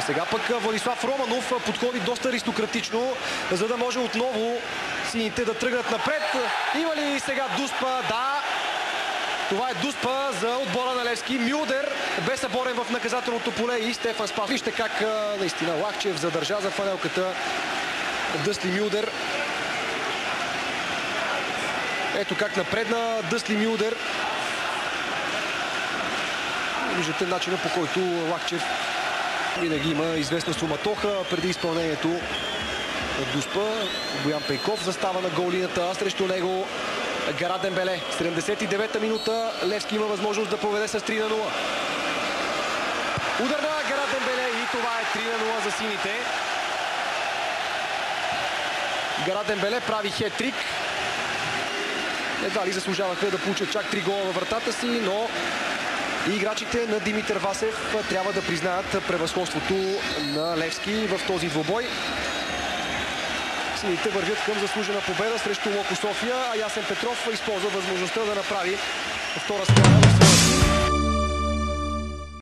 Сега пък Владислав Романов подходи доста аристократично, за да може отново сините да тръгнат напред. Има ли сега дуспа? Да! Това е дуспа за отбора на Левски. Мюлдер бе съборен в наказателното поле и Стефан Спас. Вижте как наистина Лахчев задържа за фанелката Дъсли Мюлдер. Ето как напредна Дъсли Мюлдер. Виждате начина, по който Лахчев винаги има известна суматоха преди изпълнението на дуспа. Боян Пейков застава на голлинията, а срещу него Гара Дембеле. 79-та минута. Левски има възможност да поведе с 3-0. Удар на Гара Дембеле и това е 3-0 за сините. Гара Дембеле прави хет-трик. Едва ли заслужаваха да получат чак 3 гола във вратата си, но и играчите на Димитър Васев трябва да признаят превъзходството на Левски в този двубой. Сините вървят към заслужена победа срещу Локо София, а Ясен Петров използва възможността да направи втора смяна в своя